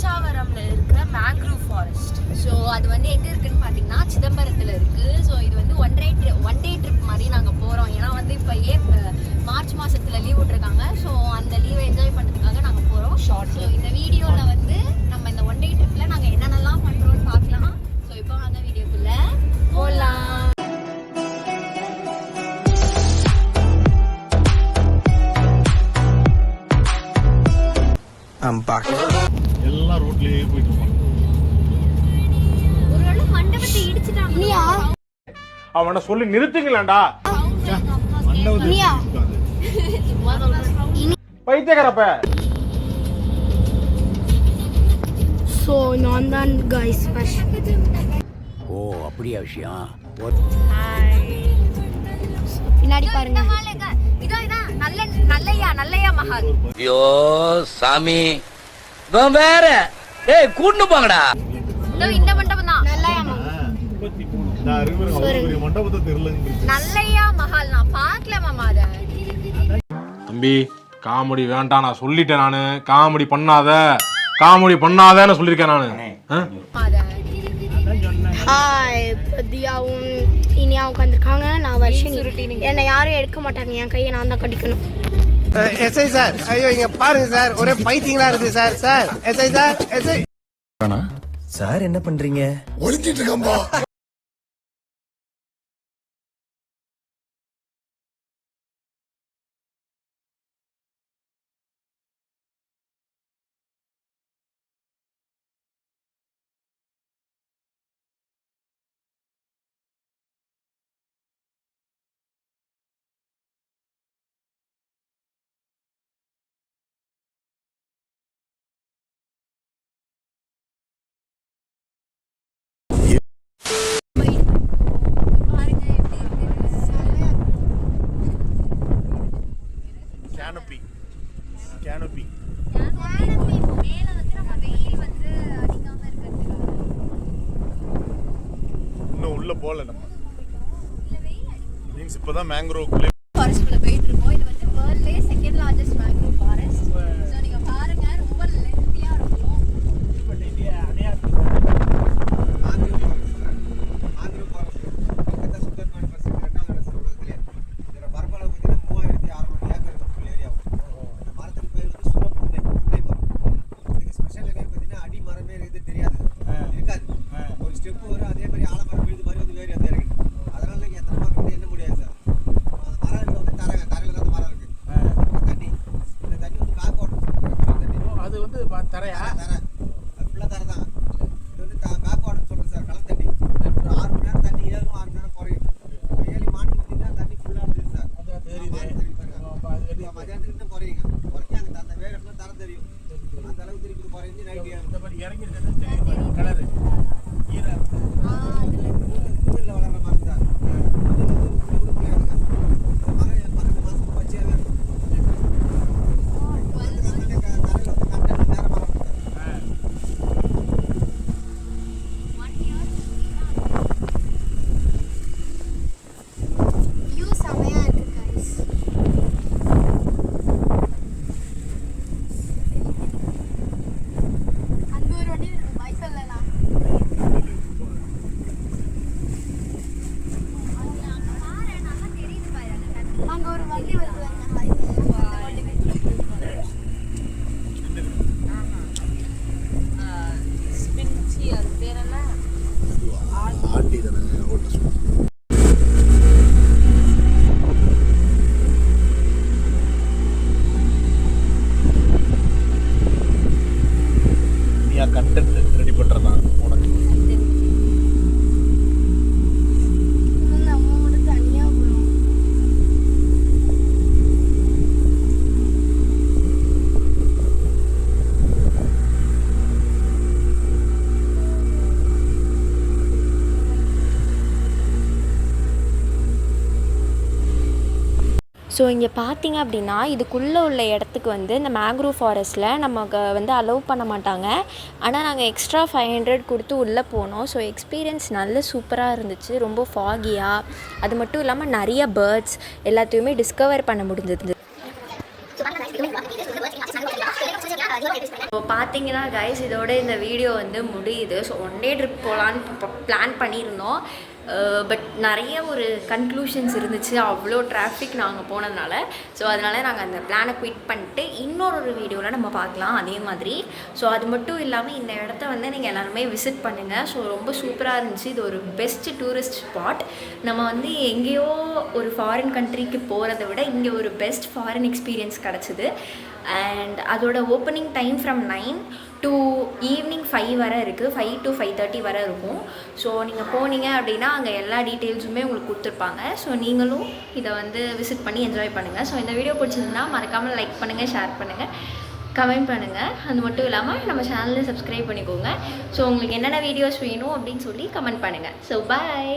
பிச்சாவரம்ல இருக்கிற mangrove forest. So அது வந்து எங்கே இருக்குன்னு பார்த்தீங்கன்னா சிதம்பரத்தில் இருக்குது. ஸோ இது வந்து ஒன் டே ட்ரிப் மாதிரி நாங்கள் போகிறோம். ஏன்னா வந்து இப்போ மார்ச் மாதத்தில் லீவ் விட்டுருக்காங்க. ஸோ அந்த லீவை என்ஜாய் பண்ணுறதுக்காக நாங்கள் போகிறோம். ஸோ இந்த வீடியோவில் வந்து நம்ம இந்த ஒன் டே ட்ரிப்பில் நாங்கள் என்னென்னலாம் பண்ணுறோன்னு பார்க்கலாம். ஸோ இப்போ வாங்க வீடியோக்குள்ளே போகலாம். எல்லாம் ரோட்லயே போயிட்டு இருப்பாங்க. ஒருவேளை மண்டபத்தை இடிச்சிட்டாங்க. அவனை சொல்லி நிறுத்துங்களேன்டா. பைத்தியக்காரப்ப. சோ நான் தான் गाइस ஃபர்ஸ்ட். ஓ அப்படியே விஷயம். பின்னாடி பாருங்க. நல்லையா மஹால். ஐயோ சாமி இவன் வேற. ஏய் கூட்டு போங்கடா. இந்த மண்டபம் தான் நல்லையா மண்டபத்தை தெரியலன்னு நல்லையா மஹால். நான் பார்க்கல மாமா அத. தம்பி காமெடி வேண்டாம், நான் சொல்லிட்டேன். நானு காமெடி பண்ணாதன்னு சொல்லியிருக்கேன் நானு. ஹாய் பிரதியாவும் இனியாவும் உட்காந்துருக்காங்க. நான் வருஷம் என்னை யாரும் எடுக்க மாட்டாங்க. என் கையை நான் தான் கடிக்கணும். எஸ்ஐ சார், ஐயோ இங்க பாருங்க சார், ஒரே பைத்தியங்களா இருக்கு sir. Sir SI sir, SI sir என்ன பண்றீங்க? ஒளிஞ்சிட்டு இருக்கம்பா. கேனோபி இன்னும் உள்ள போல நம்ம மீன்ஸ் இப்பதான் மேங்க்ரோவ்க்குள்ள ஃபாரஸ்ட்ல போயிட்டு இருக்கோம். இது வந்து வேர்ல்ட்லயே second largest mangrove forest. So நீங்க பாருங்க, ரொம்ப லென்த்தியா இருக்கும். பட் இந்தியா அடையா ஆந்திர ஃபாரஸ்ட் பக்கத்துல சுத்தமான பர்சன்ட் ரெண்டாவது இடம் சொல்றதுல இதோட பரப்பளவு பார்த்தீங்கன்னா 3600 ஏக்கர் ஃபுல் ஏரியா. அந்த மரத்துக்கு பேர் வந்து சுரப்புனை மரம். இதுக்கு ஸ்பெஷல் என்னன்னு பார்த்தீங்கன்னா அடி மரமே இருக்குது தெரியாது, இருக்காது. ஒரு ஸ்டெப் வரும், அதே மாதிரி ஆலமரம் விழுது மாதிரி வந்து வேறு வந்து இறங்கிடும். அதனால நீங்க எத்தனை மரம் வந்து என்ன முடியாது சார். மரம் வந்து தரையில தான் மரம் இருக்கு. தண்ணி இந்த தண்ணி வந்து காக்கோட்டம் அது வந்து தரையா தரை அது ஃபுல்லாக தரை தான். இது வந்து காக்கோட்டம் சொல்கிறேன் சார். கலர் தண்ணி ஒரு 6 மணி நேரம் தண்ணி ஏறும், 6 மணி நேரம் குறையும். ஏழு மார்னிங் பார்த்தீங்கன்னா தண்ணி ஃபுல்லாக இருந்துது சார். மதியானத்துக்கு இன்னும் குறையுங்க. குறைஞ்சி அங்கே அந்த வேறு இடத்துல தரம் தெரியும். அந்த அளவுக்கு திருப்பி குறைஞ்சி நைட்டு இந்த மாதிரி இறங்கி தெரியும் கலரு ஊரில் வளர்ற மரம் சார். கண்டென்ட் ரெடி பண்றதான் உனக்கு. ஸோ இங்கே பார்த்தீங்க அப்படின்னா இதுக்குள்ளே உள்ள இடத்துக்கு வந்து இந்த மேங்க்ரூவ் ஃபாரஸ்ட்டில் நமக்கு வந்து அலோவ் பண்ண மாட்டாங்க. ஆனால் நாங்கள் எக்ஸ்ட்ரா 500 கொடுத்து உள்ளே போனோம். ஸோ எக்ஸ்பீரியன்ஸ் நல்ல சூப்பராக இருந்துச்சு. ரொம்ப ஃபாகியாக, அது மட்டும் இல்லாமல் நிறைய பேர்ட்ஸ் எல்லாத்தையுமே டிஸ்கவர் பண்ண முடிஞ்சது. ஸோ பார்த்தீங்கன்னா கைஸ் இதோட இந்த வீடியோ வந்து முடியுது. ஸோ ஒன் டே ட்ரிப் போகலான்னு பிளான் பண்ணியிருந்தோம். பட் நிறைய ஒரு கன்க்ளூஷன்ஸ் இருந்துச்சு, அவ்வளோ டிராஃபிக் நாங்கள் போனதுனால. ஸோ அதனால் நாங்கள் அந்த பிளானை குவிட் பண்ணிட்டு இன்னொரு வீடியோவில் நம்ம பார்க்கலாம் அதே மாதிரி. ஸோ அது மட்டும் இல்லாமல் இந்த இடத்த வந்து நீங்கள் எல்லாருமே விசிட் பண்ணுங்கள். ஸோ ரொம்ப சூப்பராக இருந்துச்சு. இது ஒரு பெஸ்ட்டு டூரிஸ்ட் ஸ்பாட். நம்ம வந்து எங்கேயோ ஒரு ஃபாரின் கண்ட்ரிக்கு போகிறத விட இங்கே ஒரு பெஸ்ட் ஃபாரின் எக்ஸ்பீரியன்ஸ் கிடச்சிது. அண்ட் அதோட opening time from 9 to evening 5 வரை இருக்குது. 5 to 5:30 வரை இருக்கும். ஸோ நீங்கள் போனீங்க அப்படின்னா அங்கே எல்லா டீட்டெயில்ஸுமே உங்களுக்கு கொடுத்துருப்பாங்க. ஸோ நீங்களும் இதை வந்து விசிட் பண்ணி என்ஜாய் பண்ணுங்கள். ஸோ இந்த வீடியோ பிடிச்சிருந்தா மறக்காமல் லைக் பண்ணுங்கள், ஷேர் பண்ணுங்கள், கமெண்ட் பண்ணுங்கள். அது மட்டும் இல்லாமல் நம்ம சேனலில் சப்ஸ்கிரைப் பண்ணிக்கோங்க. ஸோ உங்களுக்கு என்னென்ன வீடியோஸ் வேணும் அப்படின்னு சொல்லி கமெண்ட் பண்ணுங்கள். So bye.